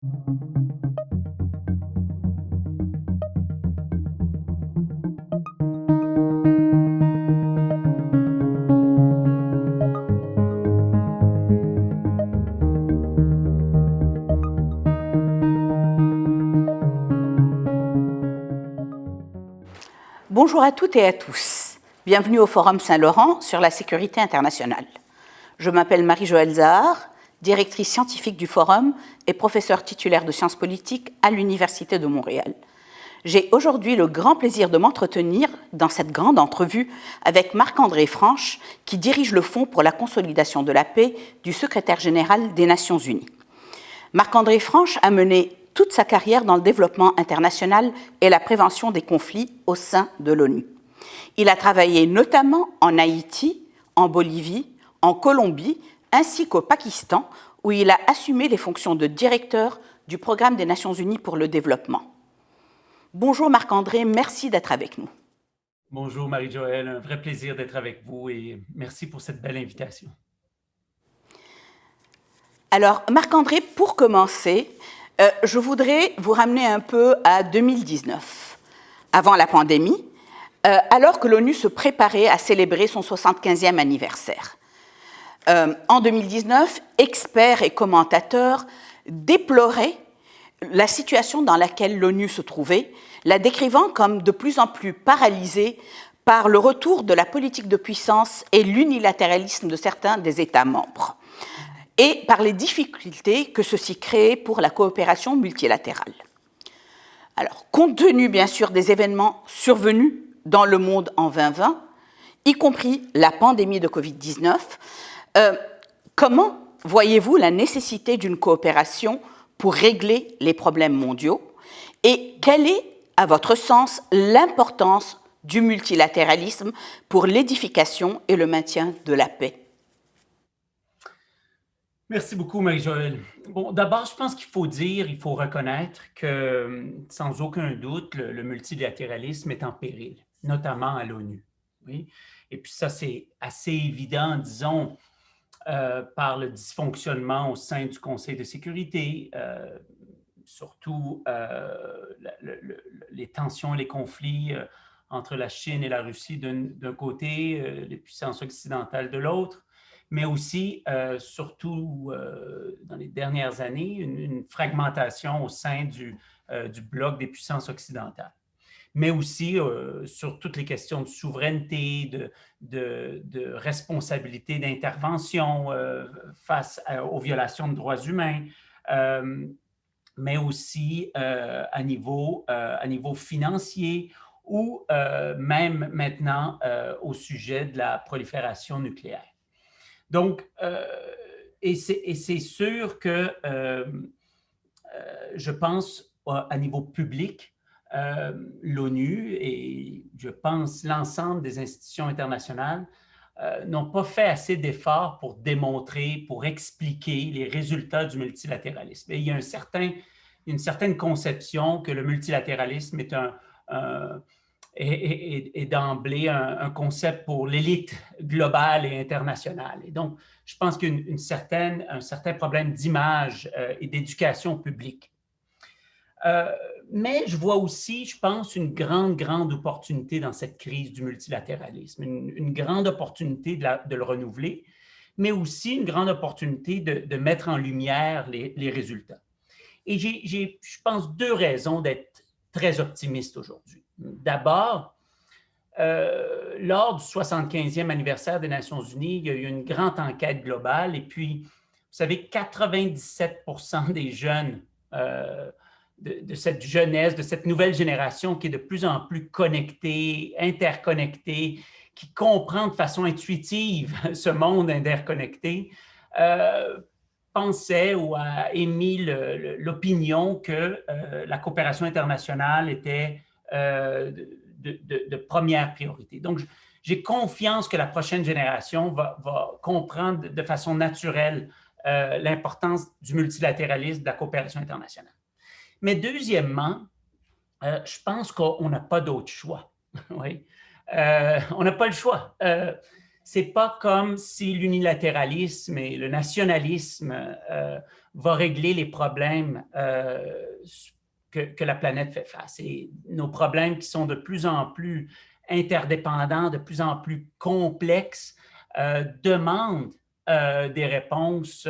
Bonjour à toutes et à tous. Bienvenue au Forum Saint-Laurent sur la sécurité internationale. Je m'appelle Marie-Joëlle Zahar, directrice scientifique du Forum et professeure titulaire de sciences politiques à l'Université de Montréal. J'ai aujourd'hui le grand plaisir de m'entretenir dans cette grande entrevue avec Marc-André Franche, qui dirige le Fonds pour la consolidation de la paix du secrétaire général des Nations Unies. Marc-André Franche a mené toute sa carrière dans le développement international et la prévention des conflits au sein de l'ONU. Il a travaillé notamment en Haïti, en Bolivie, en Colombie, ainsi qu'au Pakistan, où il a assumé les fonctions de directeur du Programme des Nations Unies pour le développement. Bonjour Marc-André, merci d'être avec nous. Bonjour Marie-Joëlle, un vrai plaisir d'être avec vous et merci pour cette belle invitation. Alors Marc-André, pour commencer, je voudrais vous ramener un peu à 2019, avant la pandémie, alors que l'ONU se préparait à célébrer son 75e anniversaire. En 2019, experts et commentateurs déploraient la situation dans laquelle l'ONU se trouvait, la décrivant comme de plus en plus paralysée par le retour de la politique de puissance et l'unilatéralisme de certains des États membres, et par les difficultés que ceci crée pour la coopération multilatérale. Alors, compte tenu bien sûr des événements survenus dans le monde en 2020, y compris la pandémie de Covid-19, comment voyez-vous la nécessité d'une coopération pour régler les problèmes mondiaux et quelle est, à votre sens, l'importance du multilatéralisme pour l'édification et le maintien de la paix? Merci beaucoup, Marie-Joëlle. Bon, d'abord, je pense il faut reconnaître que, sans aucun doute, le multilatéralisme est en péril, notamment à l'ONU. Oui? Et puis ça, c'est assez évident, disons, par le dysfonctionnement au sein du Conseil de sécurité, surtout les tensions et les conflits entre la Chine et la Russie d'un côté, les puissances occidentales de l'autre, mais aussi, surtout dans les dernières années, une fragmentation au sein du bloc des puissances occidentales, mais aussi sur toutes les questions de souveraineté, de responsabilité d'intervention face aux violations de droits humains, mais aussi à niveau financier ou même maintenant au sujet de la prolifération nucléaire. Donc, et c'est sûr que je pense à niveau public, l'ONU et je pense l'ensemble des institutions internationales n'ont pas fait assez d'efforts pour démontrer, pour expliquer les résultats du multilatéralisme. Et il y a une certaine conception que le multilatéralisme est d'emblée un concept pour l'élite globale et internationale. Et donc, je pense qu'il y a un certain problème d'image et d'éducation publique. Mais je vois aussi, je pense, une grande opportunité dans cette crise du multilatéralisme, une grande opportunité de le renouveler, mais aussi une grande opportunité de mettre en lumière les résultats. Et j'ai, je pense, deux raisons d'être très optimiste aujourd'hui. D'abord, lors du 75e anniversaire des Nations Unies, il y a eu une grande enquête globale et puis, vous savez, 97% des jeunes de cette jeunesse, de cette nouvelle génération qui est de plus en plus connectée, interconnectée, qui comprend de façon intuitive ce monde interconnecté, pensait ou a émis l'opinion que la coopération internationale était de première priorité. Donc, j'ai confiance que la prochaine génération va comprendre de façon naturelle l'importance du multilatéralisme, de la coopération internationale. Mais deuxièmement, je pense qu'on n'a pas d'autre choix. Oui. On n'a pas le choix. c'est pas comme si l'unilatéralisme et le nationalisme va régler les problèmes que la planète fait face. Et nos problèmes qui sont de plus en plus interdépendants, de plus en plus complexes, demandent des réponses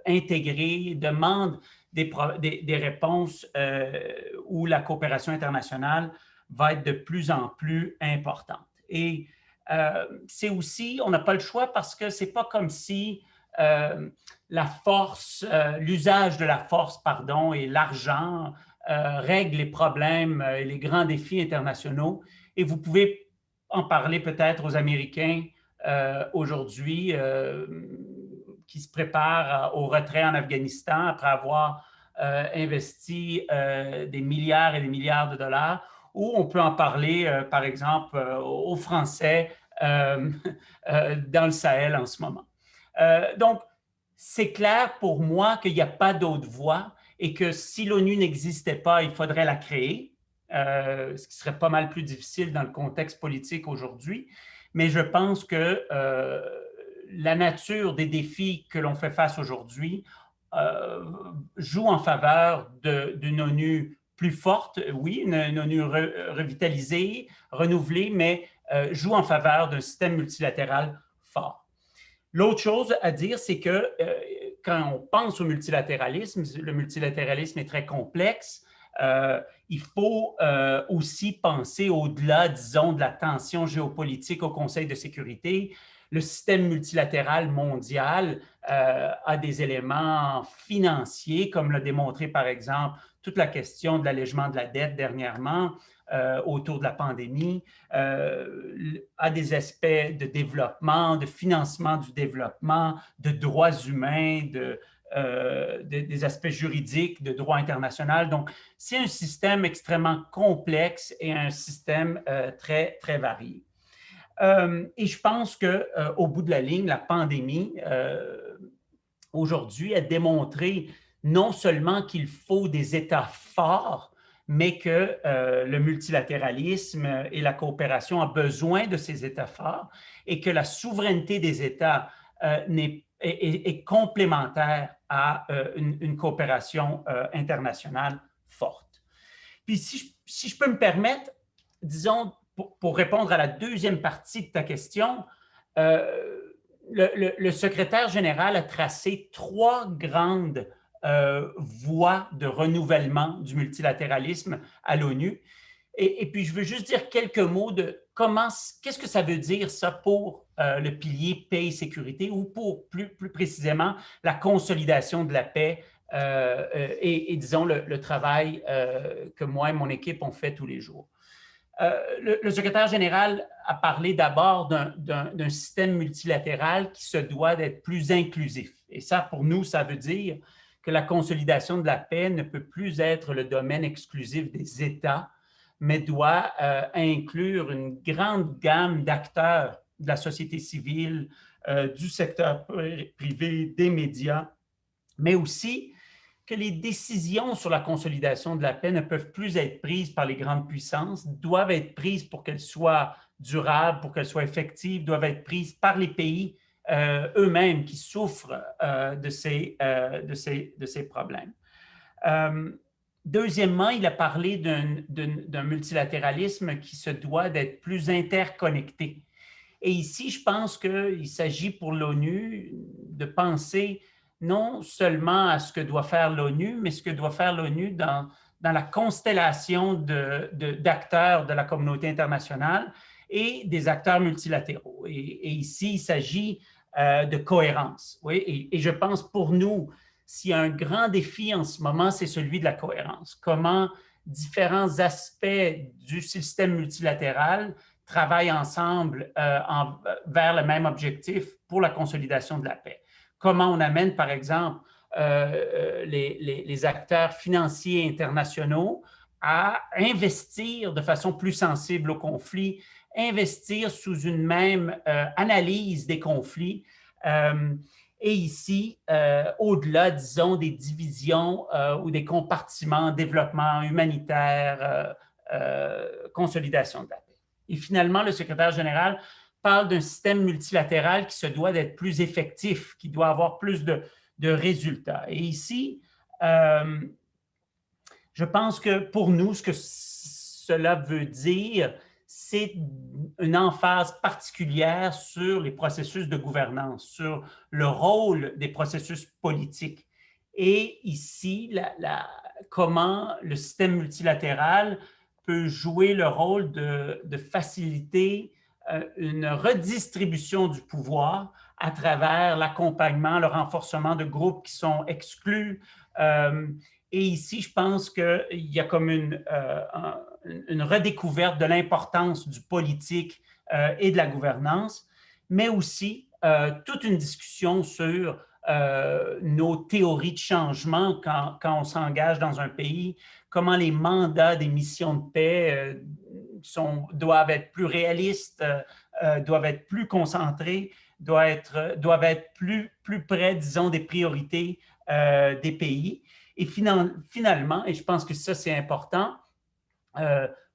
intégrées, demandent des réponses où la coopération internationale va être de plus en plus importante. Et c'est aussi, on n'a pas le choix parce que c'est pas comme si la force, l'usage de la force, pardon, et l'argent règlent les problèmes et les grands défis internationaux. Et vous pouvez en parler peut-être aux Américains aujourd'hui qui se préparent au retrait en Afghanistan après avoir investi des milliards et des milliards de dollars, ou on peut en parler, par exemple, aux Français dans le Sahel en ce moment. Donc, c'est clair pour moi qu'il n'y a pas d'autre voie et que si l'ONU n'existait pas, il faudrait la créer, ce qui serait pas mal plus difficile dans le contexte politique aujourd'hui. Mais je pense que la nature des défis que l'on fait face aujourd'hui joue en faveur d'une ONU plus forte, oui, une ONU revitalisée, renouvelée, mais joue en faveur d'un système multilatéral fort. L'autre chose à dire, c'est que quand on pense au multilatéralisme, le multilatéralisme est très complexe. Il faut aussi penser au-delà, disons, de la tension géopolitique au Conseil de sécurité. Le système multilatéral mondial a des éléments financiers, comme l'a démontré, par exemple, toute la question de l'allègement de la dette dernièrement autour de la pandémie, a des aspects de développement, de financement du développement, de droits humains, des aspects juridiques, de droit international. Donc, c'est un système extrêmement complexe et un système très, très varié. Et je pense qu'au bout de la ligne, la pandémie, aujourd'hui, a démontré non seulement qu'il faut des États forts, mais que le multilatéralisme et la coopération ont besoin de ces États forts et que la souveraineté des États est complémentaire à une coopération internationale forte. Puis si je peux me permettre, disons, pour répondre à la deuxième partie de ta question, le secrétaire général a tracé 3 grandes voies de renouvellement du multilatéralisme à l'ONU. Et puis, je veux juste dire quelques mots de qu'est-ce que ça veut dire ça pour le pilier paix et sécurité ou pour plus précisément la consolidation de la paix et disons, le travail que moi et mon équipe ont fait tous les jours. Le secrétaire général a parlé d'abord d'un système multilatéral qui se doit d'être plus inclusif. Et ça, pour nous, ça veut dire que la consolidation de la paix ne peut plus être le domaine exclusif des États, mais doit inclure une grande gamme d'acteurs de la société civile, du secteur privé, des médias, mais aussi que les décisions sur la consolidation de la paix ne peuvent plus être prises par les grandes puissances, doivent être prises pour qu'elles soient durables, pour qu'elles soient effectives, doivent être prises par les pays eux-mêmes qui souffrent de ces problèmes. Deuxièmement, il a parlé d'un multilatéralisme qui se doit d'être plus interconnecté. Et ici, je pense qu'il s'agit pour l'ONU de penser non seulement à ce que doit faire l'ONU, mais ce que doit faire l'ONU dans la constellation d'acteurs de la communauté internationale et des acteurs multilatéraux. Et ici, il s'agit de cohérence. Oui? Et je pense pour nous, s'il y a un grand défi en ce moment, c'est celui de la cohérence. Comment différents aspects du système multilatéral travaillent ensemble vers le même objectif pour la consolidation de la paix. Comment on amène, par exemple, les acteurs financiers internationaux à investir de façon plus sensible au conflit, investir sous une même analyse des conflits. Et ici, au-delà, disons, des divisions ou des compartiments, développement humanitaire, consolidation de la paix. Et finalement, le secrétaire général parle d'un système multilatéral qui se doit d'être plus effectif, qui doit avoir plus de résultats. Et ici, je pense que pour nous, ce que cela veut dire, c'est une emphase particulière sur les processus de gouvernance, sur le rôle des processus politiques. Et ici, comment le système multilatéral peut jouer le rôle de faciliter une redistribution du pouvoir à travers l'accompagnement, le renforcement de groupes qui sont exclus. Et ici, je pense qu'il y a comme une redécouverte de l'importance du politique et de la gouvernance, mais aussi toute une discussion sur nos théories de changement quand on s'engage dans un pays, comment les mandats des missions de paix doivent être plus réalistes, doivent être plus concentrés, doivent être plus près, disons, des priorités des pays. Et finalement, et je pense que ça, c'est important,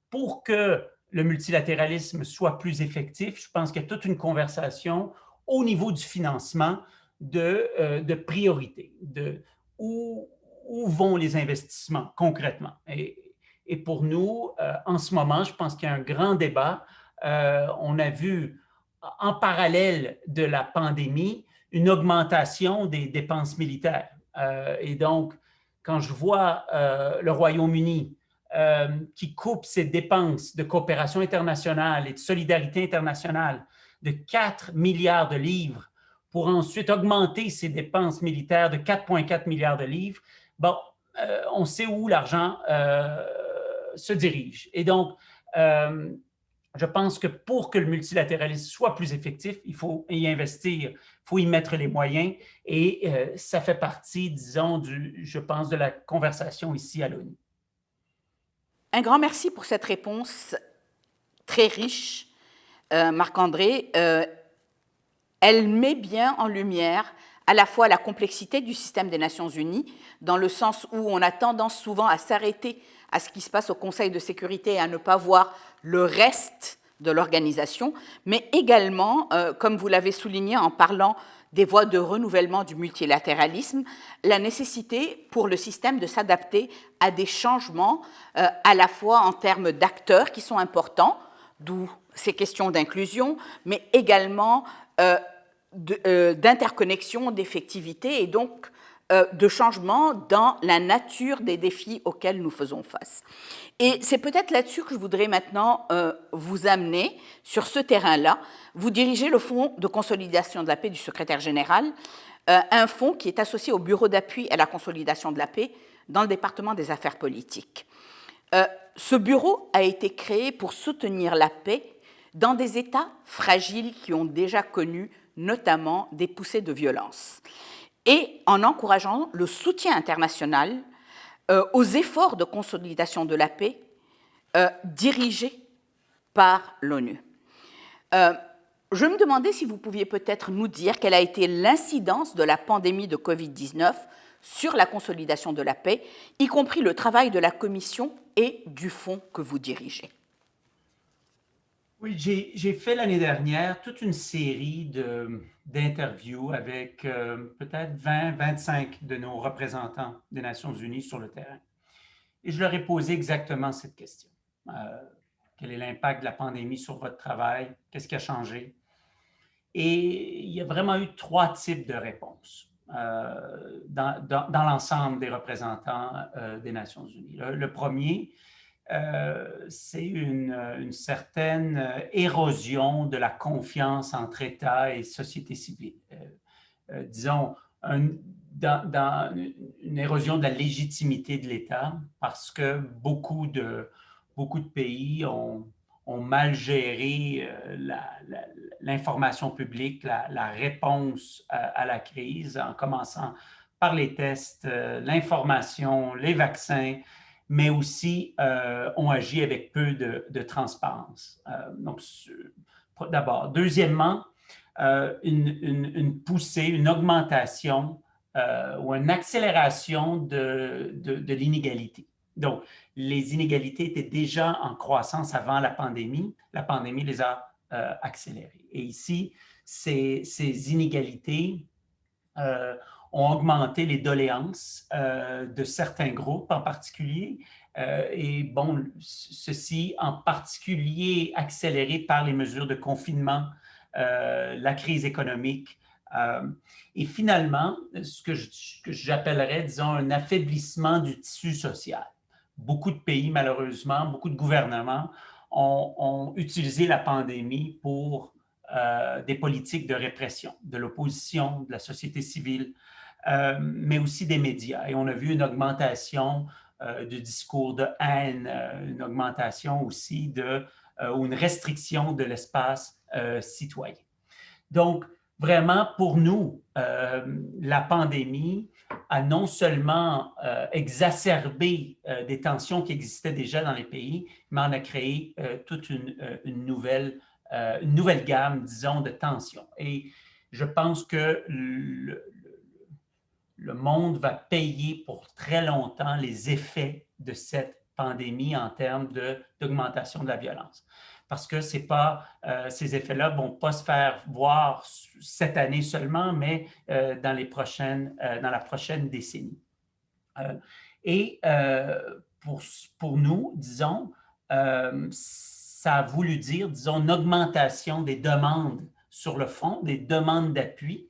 pour que le multilatéralisme soit plus effectif, je pense qu'il y a toute une conversation au niveau du financement de priorités, de où vont les investissements concrètement. Et pour nous, en ce moment, je pense qu'il y a un grand débat. On a vu en parallèle de la pandémie une augmentation des dépenses militaires. Et donc, quand je vois le Royaume-Uni qui coupe ses dépenses de coopération internationale et de solidarité internationale de 4 milliards de livres pour ensuite augmenter ses dépenses militaires de 4,4 milliards de livres, bon, on sait où l'argent se dirige. Et donc, je pense que pour que le multilatéralisme soit plus effectif, il faut y investir, il faut y mettre les moyens et ça fait partie, disons, je pense, de la conversation ici à l'ONU. Un grand merci pour cette réponse très riche, Marc-André. Elle met bien en lumière à la fois la complexité du système des Nations Unies, dans le sens où on a tendance souvent à s'arrêter à ce qui se passe au Conseil de sécurité et à ne pas voir le reste de l'organisation, mais également, comme vous l'avez souligné en parlant des voies de renouvellement du multilatéralisme, la nécessité pour le système de s'adapter à des changements à la fois en termes d'acteurs qui sont importants, d'où ces questions d'inclusion, mais également d'interconnexion, d'effectivité et donc de changement dans la nature des défis auxquels nous faisons face. Et c'est peut-être là-dessus que je voudrais maintenant vous amener, sur ce terrain-là. Vous dirigez le Fonds de consolidation de la paix du secrétaire général, un fonds qui est associé au Bureau d'appui à la consolidation de la paix dans le département des affaires politiques. Ce bureau a été créé pour soutenir la paix dans des États fragiles qui ont déjà connu notamment des poussées de violence, et en encourageant le soutien international aux efforts de consolidation de la paix dirigés par l'ONU. Je me demandais si vous pouviez peut-être nous dire quelle a été l'incidence de la pandémie de Covid-19 sur la consolidation de la paix, y compris le travail de la Commission et du fonds que vous dirigez. Oui, j'ai fait l'année dernière toute une série d'interviews avec peut-être 20-25 de nos représentants des Nations Unies sur le terrain. Et je leur ai posé exactement cette question. Quel est l'impact de la pandémie sur votre travail? Qu'est-ce qui a changé? Et il y a vraiment eu 3 types de réponses dans l'ensemble des représentants des Nations Unies. Le premier, c'est une certaine érosion de la confiance entre États et société civile. Disons, dans une érosion de la légitimité de l'État parce que beaucoup de pays ont mal géré l'information publique, la réponse à la crise, en commençant par les tests, l'information, les vaccins, mais aussi ont agi avec peu de transparence. Donc, d'abord. Deuxièmement, une poussée, une augmentation ou une accélération de l'inégalité. Donc, les inégalités étaient déjà en croissance avant la pandémie. La pandémie les a accélérée. Et ici, ces inégalités ont augmenté les doléances de certains groupes en particulier. Et bon, ceci en particulier accéléré par les mesures de confinement, la crise économique. Et finalement, ce que j'appellerais, disons, un affaiblissement du tissu social. Beaucoup de pays, malheureusement, beaucoup de gouvernements ont utilisé la pandémie pour des politiques de répression, de l'opposition, de la société civile, mais aussi des médias. Et on a vu une augmentation de discours de haine, une augmentation aussi ou une restriction de l'espace citoyen. Donc, vraiment, pour nous, la pandémie a non seulement exacerbé des tensions qui existaient déjà dans les pays, mais en a créé toute une nouvelle gamme, disons, de tensions. Et je pense que le monde va payer pour très longtemps les effets de cette pandémie en termes d'augmentation de la violence. Parce que ces effets-là ne vont pas se faire voir cette année seulement, mais dans la prochaine décennie. Et pour nous, disons, ça a voulu dire, disons, une augmentation des demandes sur le front, des demandes d'appui.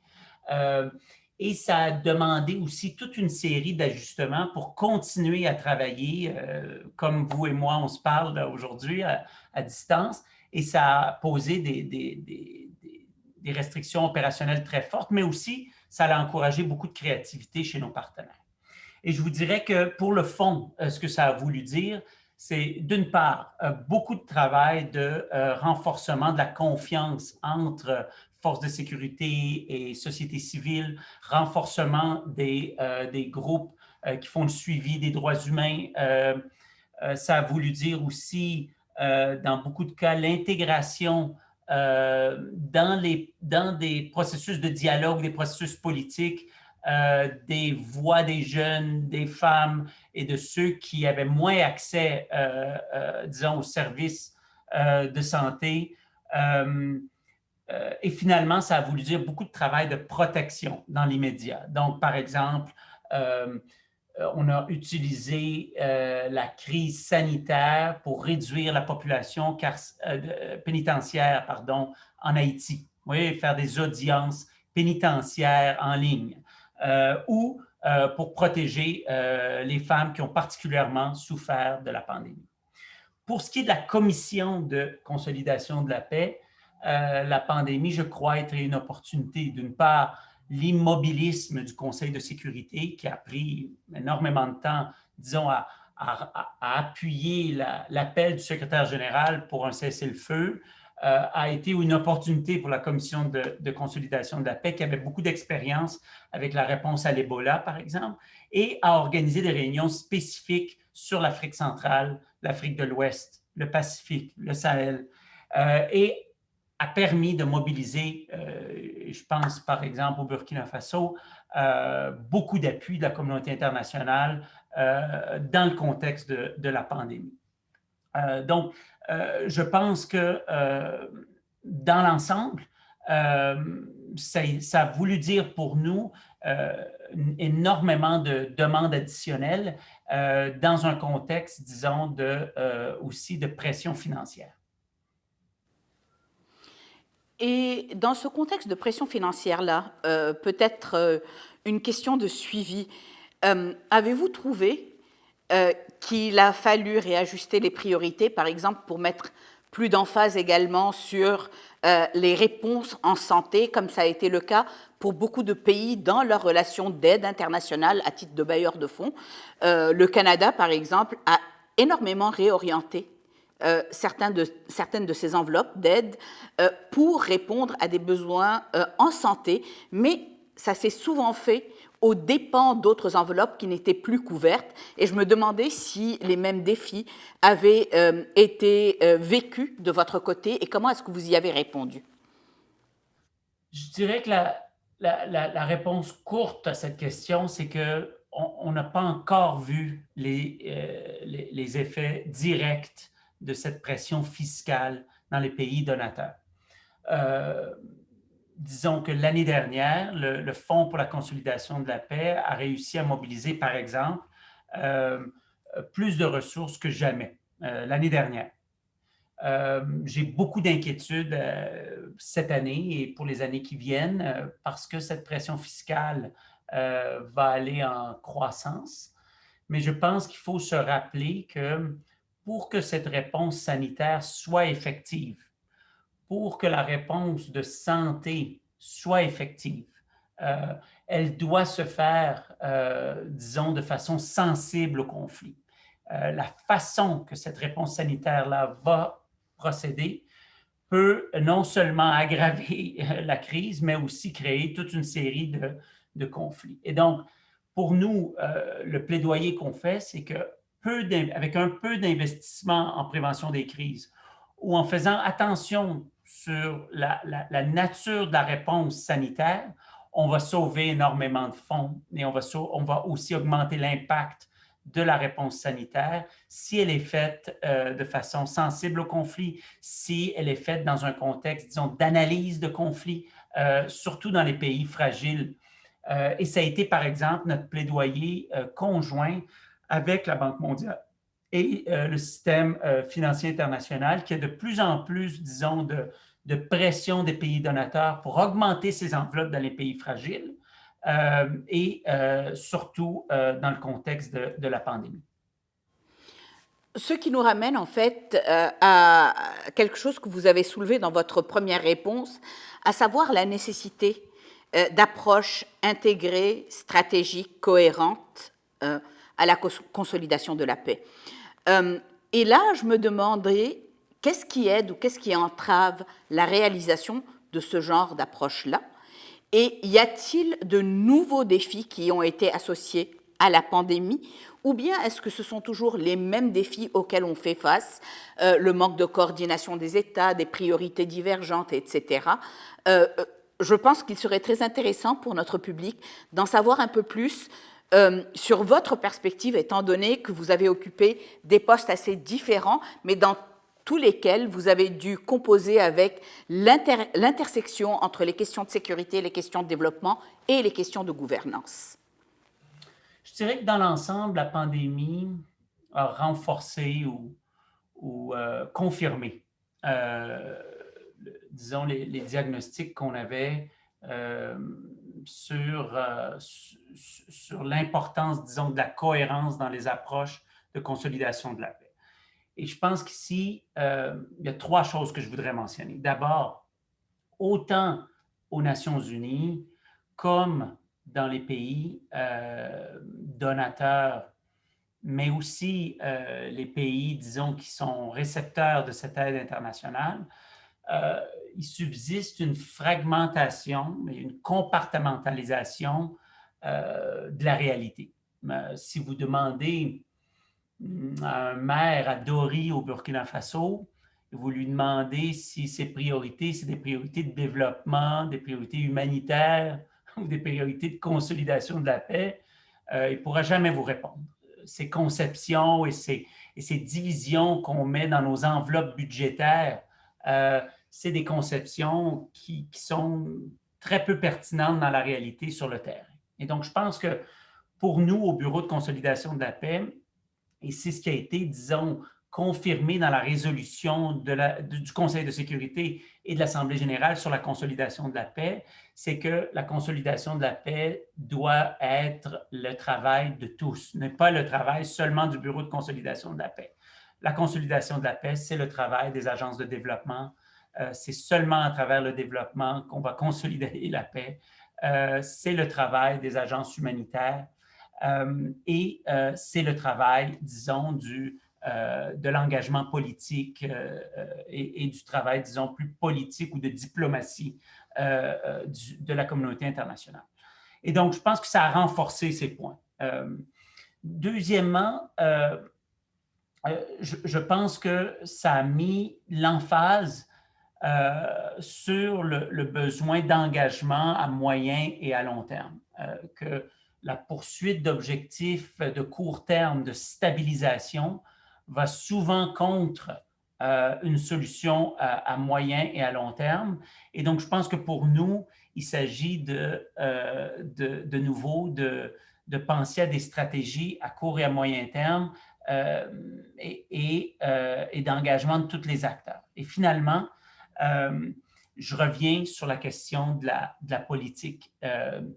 Et ça a demandé aussi toute une série d'ajustements pour continuer à travailler, comme vous et moi, on se parle aujourd'hui à distance, et ça a posé des restrictions opérationnelles très fortes, mais aussi, ça a encouragé beaucoup de créativité chez nos partenaires. Et je vous dirais que pour le fond, ce que ça a voulu dire, c'est d'une part, beaucoup de travail de renforcement de la confiance entre forces de sécurité et société civile, renforcement des groupes qui font le suivi des droits humains. Ça a voulu dire aussi, dans beaucoup de cas, l'intégration dans des processus de dialogue, des processus politiques, des voix des jeunes, des femmes et de ceux qui avaient moins accès, disons, aux services de santé. Et finalement, ça a voulu dire beaucoup de travail de protection dans l'immédiat. Donc, par exemple, on a utilisé la crise sanitaire pour réduire la population pénitentiaire en Haïti. Oui, faire des audiences pénitentiaires en ligne ou pour protéger les femmes qui ont particulièrement souffert de la pandémie. Pour ce qui est de la Commission de consolidation de la paix, la pandémie, je crois, être une opportunité. D'une part, l'immobilisme du Conseil de sécurité qui a pris énormément de temps, disons, à appuyer l'appel du secrétaire général pour un cessez-le-feu, a été une opportunité pour la Commission de consolidation de la paix qui avait beaucoup d'expérience avec la réponse à l'Ebola, par exemple, et a organisé des réunions spécifiques sur l'Afrique centrale, l'Afrique de l'Ouest, le Pacifique, le Sahel, et a permis de mobiliser, je pense par exemple au Burkina Faso, beaucoup d'appui de la communauté internationale dans le contexte de la pandémie. Donc, je pense que dans l'ensemble, ça a voulu dire pour nous énormément de demandes additionnelles dans un contexte, disons, aussi de pression financière. Et dans ce contexte de pression financière-là, peut-être une question de suivi. Avez-vous trouvé qu'il a fallu réajuster les priorités, par exemple, pour mettre plus d'emphase également sur les réponses en santé, comme ça a été le cas pour beaucoup de pays dans leurs relations d'aide internationale à titre de bailleur de fonds. Le Canada, par exemple, a énormément réorienté certaines de ces enveloppes d'aide pour répondre à des besoins en santé, mais ça s'est souvent fait aux dépens d'autres enveloppes qui n'étaient plus couvertes. Et je me demandais si les mêmes défis avaient été vécus de votre côté et comment est-ce que vous y avez répondu? Je dirais que la réponse courte à cette question, c'est qu'on n'a pas encore vu les effets directs de cette pression fiscale dans les pays donateurs. disons que l'année dernière, le Fonds pour la consolidation de la paix a réussi à mobiliser, par exemple, plus de ressources que jamais l'année dernière. J'ai beaucoup d'inquiétudes cette année et pour les années qui viennent parce que cette pression fiscale va aller en croissance. Mais je pense qu'il faut se rappeler que pour que cette réponse sanitaire soit effective, pour que la réponse de santé soit effective, euh, elle doit se faire, disons, de façon sensible au conflit. La façon que cette réponse sanitaire-là va procéder peut non seulement aggraver la crise, mais aussi créer toute une série de conflits. Et donc, pour nous, le plaidoyer qu'on fait, c'est que avec un peu d'investissement en prévention des crises ou en faisant attention sur la nature de la réponse sanitaire, on va sauver énormément de fonds et on va aussi augmenter l'impact de la réponse sanitaire si elle est faite de façon sensible au conflit, si elle est faite dans un contexte, disons, d'analyse de conflit, surtout dans les pays fragiles. Et ça a été, par exemple, notre plaidoyer conjoint avec la Banque mondiale et le système financier international qui a de plus en plus, disons, de pression des pays donateurs pour augmenter ces enveloppes dans les pays fragiles et surtout dans le contexte de la pandémie. Ce qui nous ramène en fait à quelque chose que vous avez soulevé dans votre première réponse, à savoir la nécessité d'approches intégrées, stratégiques, cohérentes à la consolidation de la paix. Et là, je me demandais qu'est-ce qui aide ou qu'est-ce qui entrave la réalisation de ce genre d'approche-là? Et y a-t-il de nouveaux défis qui ont été associés à la pandémie, ou bien est-ce que ce sont toujours les mêmes défis auxquels on fait face, le manque de coordination des États, des priorités divergentes, etc. Je pense qu'il serait très intéressant pour notre public d'en savoir un peu plus sur votre perspective, étant donné que vous avez occupé des postes assez différents, mais dans tous lesquels vous avez dû composer avec l'intersection entre les questions de sécurité, les questions de développement et les questions de gouvernance. Je dirais que dans l'ensemble, la pandémie a renforcé ou confirmé, disons, les diagnostics qu'on avait sur l'importance, disons, de la cohérence dans les approches de consolidation de la paix. Et je pense qu'ici, il y a trois choses que je voudrais mentionner. D'abord, autant aux Nations unies comme dans les pays donateurs, mais aussi les pays, disons, qui sont récepteurs de cette aide internationale, il subsiste une fragmentation et une compartimentalisation de la réalité. Si vous demandez à un maire à Dori au Burkina Faso, vous lui demandez si ses priorités, c'est des priorités de développement, des priorités humanitaires ou des priorités de consolidation de la paix, il ne pourra jamais vous répondre. Ces conceptions et ces divisions qu'on met dans nos enveloppes budgétaires, c'est des conceptions qui sont très peu pertinentes dans la réalité sur le terrain. Et donc, je pense que pour nous, au Bureau de consolidation de la paix, et c'est ce qui a été, disons, confirmé dans la résolution du Conseil de sécurité et de l'Assemblée générale sur la consolidation de la paix, c'est que la consolidation de la paix doit être le travail de tous, n'est pas le travail seulement du Bureau de consolidation de la paix. La consolidation de la paix, c'est le travail des agences de développement. C'est seulement à travers le développement qu'on va consolider la paix. C'est le travail des agences humanitaires. Et c'est le travail, disons, de l'engagement politique et du travail, disons, plus politique ou de diplomatie de la communauté internationale. Et donc, je pense que ça a renforcé ces points. Deuxièmement, je pense que ça a mis l'emphase sur le besoin d'engagement à moyen et à long terme, que la poursuite d'objectifs de court terme de stabilisation va souvent contre une solution à moyen et à long terme. Et donc, je pense que pour nous, il s'agit de nouveau de penser à des stratégies à court et à moyen terme et d'engagement de tous les acteurs. Et finalement, je reviens sur la question de la politique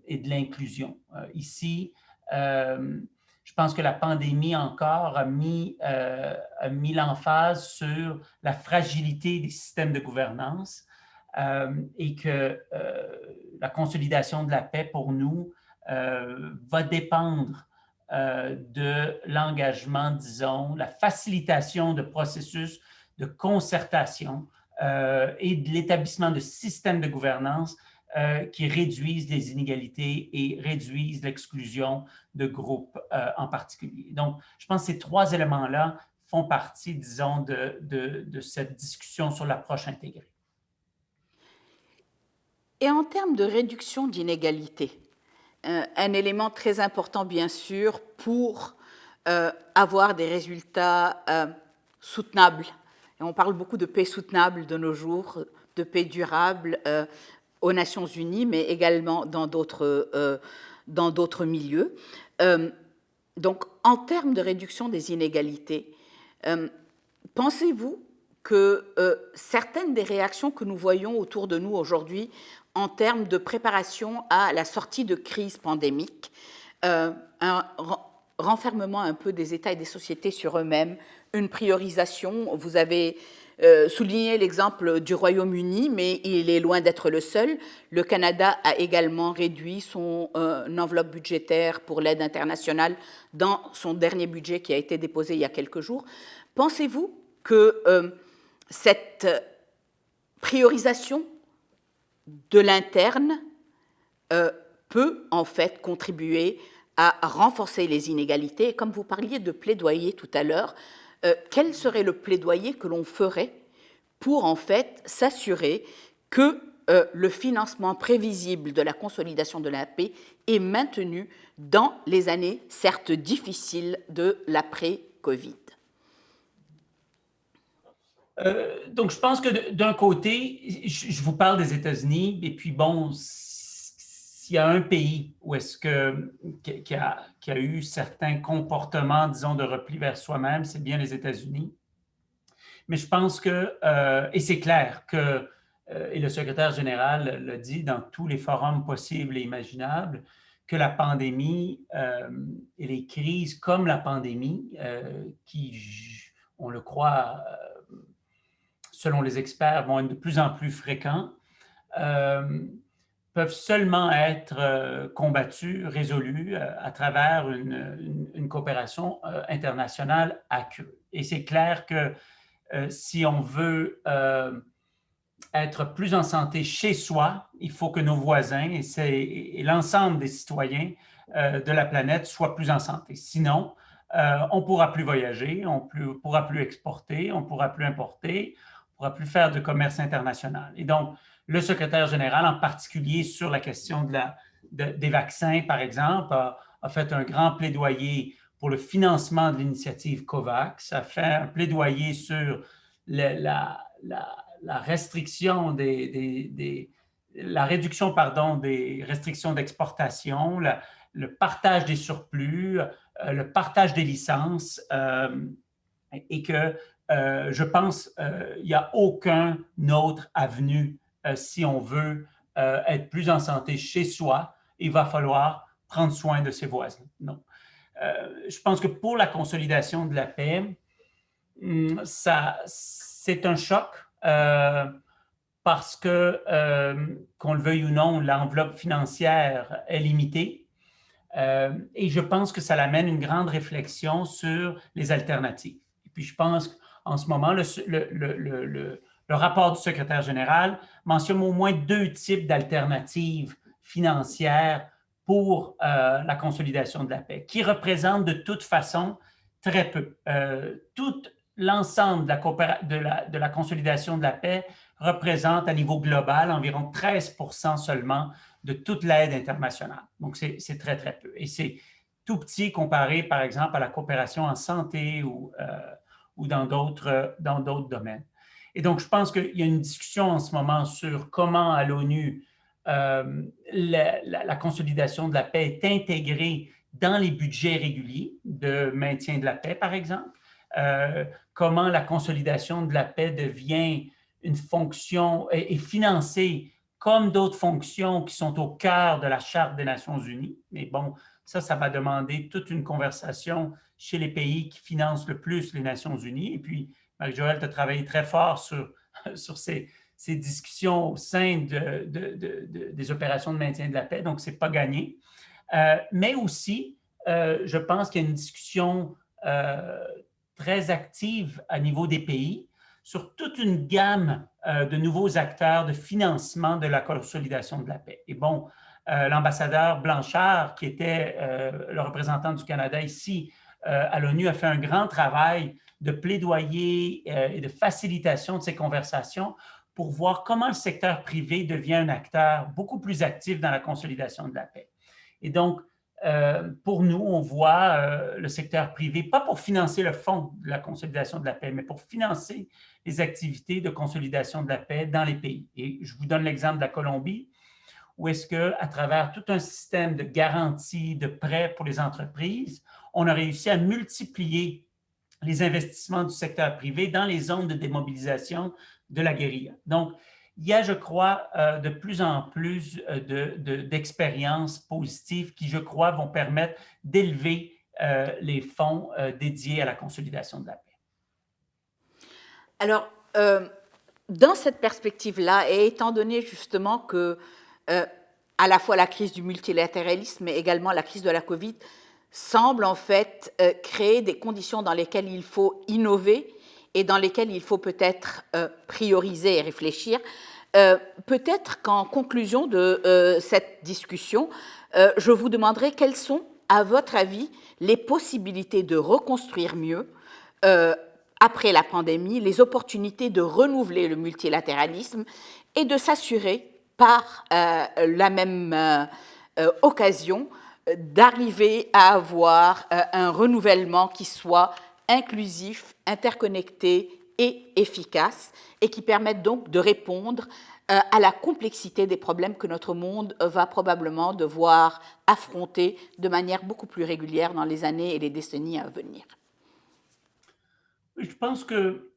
et de l'inclusion. Ici, je pense que la pandémie encore a mis l'emphase sur la fragilité des systèmes de gouvernance et que la consolidation de la paix pour nous va dépendre de l'engagement, disons, la facilitation de processus de concertation et de l'établissement de systèmes de gouvernance qui réduisent les inégalités et réduisent l'exclusion de groupes en particulier. Donc, je pense que ces trois éléments-là font partie, disons, de cette discussion sur l'approche intégrée. Et en termes de réduction d'inégalités, un élément très important, bien sûr, pour avoir des résultats soutenables. Et on parle beaucoup de paix soutenable de nos jours, de paix durable aux Nations Unies, mais également dans d'autres milieux. Donc, en termes de réduction des inégalités, pensez-vous que certaines des réactions que nous voyons autour de nous aujourd'hui en termes de préparation à la sortie de crise pandémique, un renfermement un peu des États et des sociétés sur eux-mêmes, une priorisation, vous avez souligné l'exemple du Royaume-Uni, mais il est loin d'être le seul. Le Canada a également réduit son enveloppe budgétaire pour l'aide internationale dans son dernier budget qui a été déposé il y a quelques jours. Pensez-vous que cette priorisation de l'interne peut en fait contribuer à renforcer les inégalités? Et comme vous parliez de plaidoyer tout à l'heure, quel serait le plaidoyer que l'on ferait pour en fait s'assurer que le financement prévisible de la consolidation de la paix est maintenu dans les années certes difficiles de l'après-Covid? Donc, je pense que d'un côté, je vous parle des États-Unis, et puis bon, s'il y a un pays où est-ce qui a eu certains comportements, disons, de repli vers soi-même, c'est bien les États-Unis. Mais je pense que, et c'est clair que, et le secrétaire général l'a dit dans tous les forums possibles et imaginables, que la pandémie et les crises comme la pandémie, qui, on le croit, selon les experts, vont être de plus en plus fréquents, peuvent seulement être combattus, résolus à travers une coopération internationale accrue. Et c'est clair que si on veut être plus en santé chez soi, il faut que nos voisins et l'ensemble des citoyens de la planète soient plus en santé. Sinon, on ne pourra plus voyager, on ne pourra plus exporter, on ne pourra plus importer, on ne pourra plus faire de commerce international. Et donc, le secrétaire général, en particulier sur la question des vaccins, par exemple, a fait un grand plaidoyer pour le financement de l'initiative COVAX, a fait un plaidoyer sur la restriction la réduction, pardon, des restrictions d'exportation, le partage des surplus, le partage des licences, et que je pense il n'y a aucun autre avenue si on veut être plus en santé chez soi, il va falloir prendre soin de ses voisins. Non. Je pense que pour la consolidation de la paix, c'est un choc parce que, qu'on le veuille ou non, l'enveloppe financière est limitée. Et je pense que ça amène une grande réflexion sur les alternatives. Et puis, je pense qu'en ce moment, le rapport du secrétaire général mentionne au moins 2 types d'alternatives financières pour la consolidation de la paix, qui représentent de toute façon très peu. Tout l'ensemble de la consolidation de la paix représente à niveau global environ 13% seulement de toute l'aide internationale. Donc, c'est très, très peu. Et c'est tout petit comparé, par exemple, à la coopération en santé ou ou dans d'autres domaines. Et donc, je pense qu'il y a une discussion en ce moment sur comment à l'ONU la consolidation de la paix est intégrée dans les budgets réguliers de maintien de la paix, par exemple. Comment la consolidation de la paix devient une fonction et financée comme d'autres fonctions qui sont au cœur de la Charte des Nations unies. Mais bon, ça va demander toute une conversation chez les pays qui financent le plus les Nations unies. Et puis, Marie-Joëlle, tu as travaillé très fort sur ces discussions au sein des opérations de maintien de la paix, donc ce n'est pas gagné. Mais aussi, je pense qu'il y a une discussion très active à niveau des pays sur toute une gamme de nouveaux acteurs de financement de la consolidation de la paix. Et bon, l'ambassadeur Blanchard, qui était le représentant du Canada ici à l'ONU, a fait un grand travail de plaidoyer et de facilitation de ces conversations pour voir comment le secteur privé devient un acteur beaucoup plus actif dans la consolidation de la paix. Et donc, pour nous, on voit le secteur privé, pas pour financer le fonds de la consolidation de la paix, mais pour financer les activités de consolidation de la paix dans les pays. Et je vous donne l'exemple de la Colombie, où est-ce qu'à travers tout un système de garantie, de prêts pour les entreprises, on a réussi à multiplier les investissements du secteur privé dans les zones de démobilisation de la guérilla. Donc, il y a, je crois, de plus en plus d'expériences positives qui, je crois, vont permettre d'élever les fonds dédiés à la consolidation de la paix. Alors, dans cette perspective-là, et étant donné justement que à la fois la crise du multilatéralisme, mais également la crise de la Covid, semble en fait créer des conditions dans lesquelles il faut innover et dans lesquelles il faut peut-être prioriser et réfléchir. Peut-être qu'en conclusion de cette discussion, je vous demanderai quelles sont, à votre avis, les possibilités de reconstruire mieux après la pandémie, les opportunités de renouveler le multilatéralisme et de s'assurer par la même occasion d'arriver à avoir un renouvellement qui soit inclusif, interconnecté et efficace, et qui permette donc de répondre à la complexité des problèmes que notre monde va probablement devoir affronter de manière beaucoup plus régulière dans les années et les décennies à venir. Je pense que,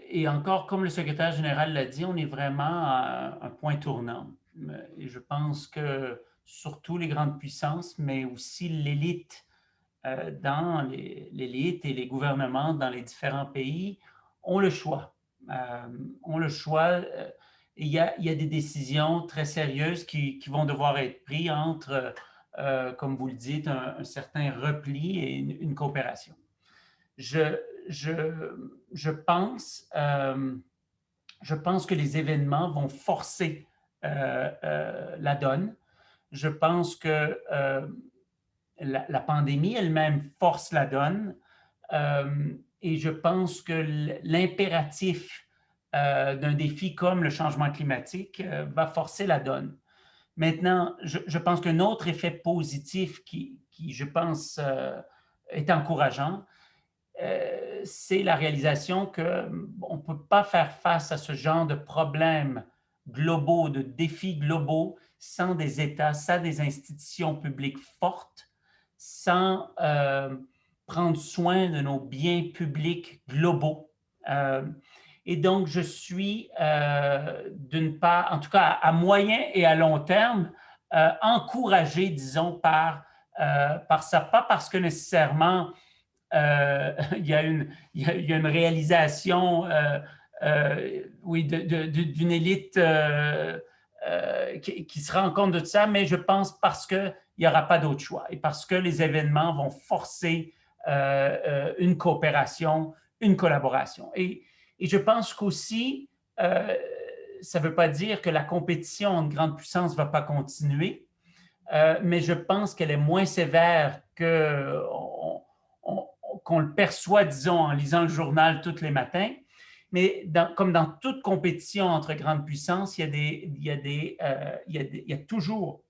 et encore comme le secrétaire général l'a dit, on est vraiment à un point tournant. Et je pense que surtout les grandes puissances, mais aussi l'élite dans l'élite et les gouvernements dans les différents pays ont le choix. Ont le choix. Il y a des décisions très sérieuses qui vont devoir être prises entre, comme vous le dites, un certain repli et une coopération. Je pense que les événements vont forcer la donne. Je pense que la pandémie elle-même force la donne et je pense que l'impératif d'un défi comme le changement climatique va forcer la donne. Maintenant, je pense qu'un autre effet positif qui je pense, est encourageant, c'est la réalisation qu'on ne peut pas faire face à ce genre de problèmes globaux, de défis globaux, sans des États, sans des institutions publiques fortes, sans prendre soin de nos biens publics globaux. Et donc, je suis, d'une part, en tout cas à moyen et à long terme, encouragé, disons, par ça, pas parce que nécessairement il y a une réalisation oui, d'une élite qui se rend compte de ça, mais je pense parce qu'il n'y aura pas d'autre choix et parce que les événements vont forcer une coopération, une collaboration. Et je pense qu'aussi, ça ne veut pas dire que la compétition entre grandes puissances ne va pas continuer, mais je pense qu'elle est moins sévère qu'on le perçoit, disons, en lisant le journal tous les matins. Mais comme dans toute compétition entre grandes puissances, il y a toujours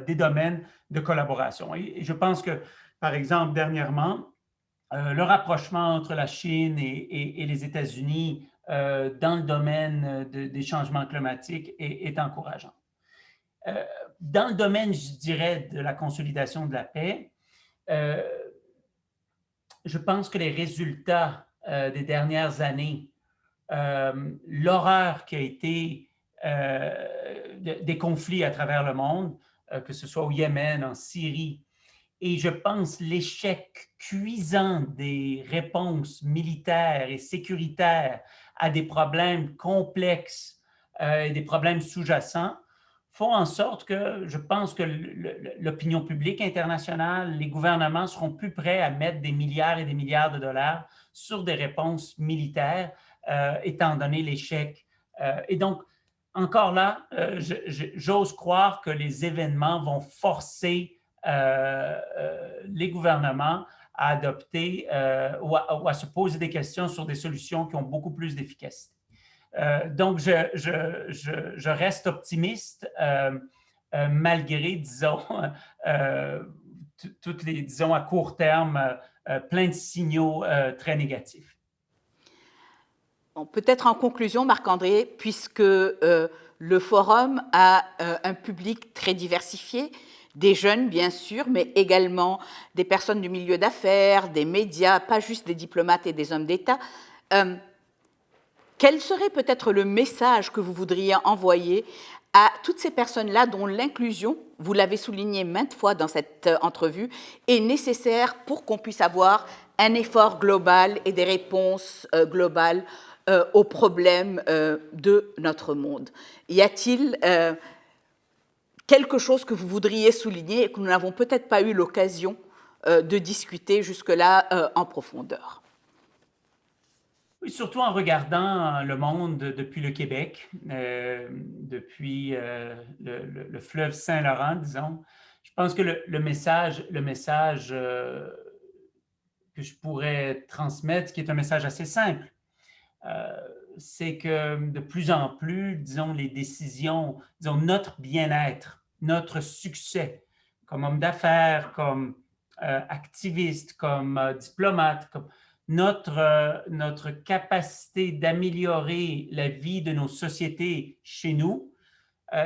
des domaines de collaboration. Et je pense que, par exemple, dernièrement, le rapprochement entre la Chine et les États-Unis dans le domaine des changements climatiques est encourageant. Dans le domaine, je dirais, de la consolidation de la paix, je pense que les résultats des dernières années, l'horreur qui a été des conflits à travers le monde, que ce soit au Yémen, en Syrie, et je pense l'échec cuisant des réponses militaires et sécuritaires à des problèmes complexes et des problèmes sous-jacents font en sorte que je pense que l'opinion publique internationale, les gouvernements seront plus prêts à mettre des milliards et des milliards de dollars sur des réponses militaires, étant donné l'échec. Et donc, encore là, j'ose croire que les événements vont forcer les gouvernements à adopter ou à se poser des questions sur des solutions qui ont beaucoup plus d'efficacité. Donc, je reste optimiste malgré, disons, toutes les, disons, à court terme, plein de signaux très négatifs. Bon, peut-être en conclusion, Marc-André, puisque le forum a un public très diversifié, des jeunes bien sûr, mais également des personnes du milieu d'affaires, des médias, pas juste des diplomates et des hommes d'État. Quel serait peut-être le message que vous voudriez envoyer à toutes ces personnes-là dont l'inclusion, vous l'avez souligné maintes fois dans cette entrevue, est nécessaire pour qu'on puisse avoir un effort global et des réponses globales aux problèmes de notre monde? Y a-t-il quelque chose que vous voudriez souligner et que nous n'avons peut-être pas eu l'occasion de discuter jusque-là en profondeur? Oui, surtout en regardant le monde depuis le Québec, depuis le fleuve Saint-Laurent, disons. Je pense que le message que je pourrais transmettre, qui est un message assez simple, c'est que de plus en plus, disons, les décisions, disons, notre bien-être, notre succès comme homme d'affaires, comme activiste, comme diplomate, comme notre capacité d'améliorer la vie de nos sociétés chez nous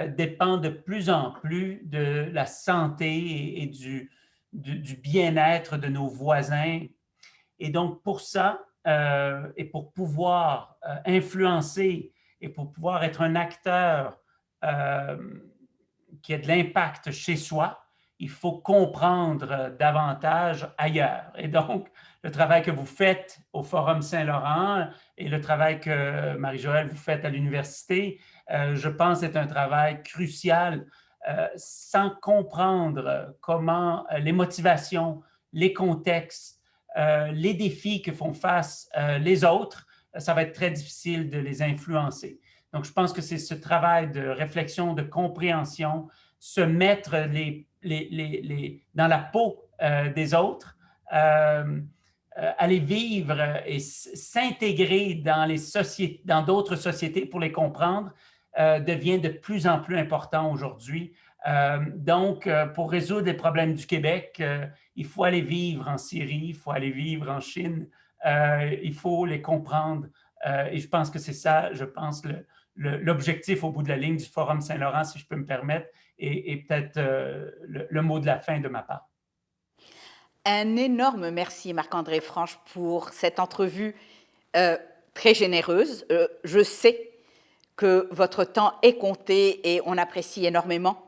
dépend de plus en plus de la santé et du bien-être de nos voisins. Et donc, pour ça, et pour pouvoir influencer et pour pouvoir être un acteur qui a de l'impact chez soi, il faut comprendre davantage ailleurs. Et donc, le travail que vous faites au Forum Saint-Laurent et le travail que, Marie-Joëlle, vous faites à l'université, je pense est un travail crucial. Sans comprendre comment les motivations, les contextes, les défis que font face les autres, ça va être très difficile de les influencer. Donc, je pense que c'est ce travail de réflexion, de compréhension, se mettre dans la peau des autres, aller vivre et s'intégrer dans d'autres sociétés pour les comprendre, devient de plus en plus important aujourd'hui. Donc, pour résoudre les problèmes du Québec, il faut aller vivre en Syrie, il faut aller vivre en Chine, il faut les comprendre. Et je pense que c'est ça, je pense, l'objectif au bout de la ligne du Forum Saint-Laurent, si je peux me permettre, et peut-être le mot de la fin de ma part. Un énorme merci, Marc-André Franche, pour cette entrevue très généreuse. Je sais que votre temps est compté et on apprécie énormément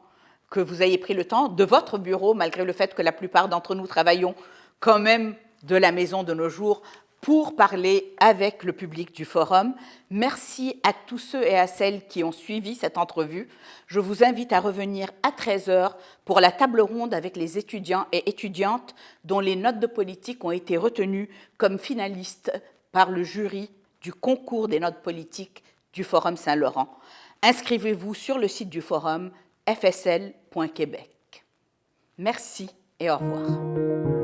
que vous ayez pris le temps de votre bureau, malgré le fait que la plupart d'entre nous travaillons quand même de la maison de nos jours, pour parler avec le public du forum. Merci à tous ceux et à celles qui ont suivi cette entrevue. Je vous invite à revenir à 13h pour la table ronde avec les étudiants et étudiantes dont les notes de politique ont été retenues comme finalistes par le jury du concours des notes politiques du Forum Saint-Laurent. Inscrivez-vous sur le site du forum fsl.québec. Merci et au revoir.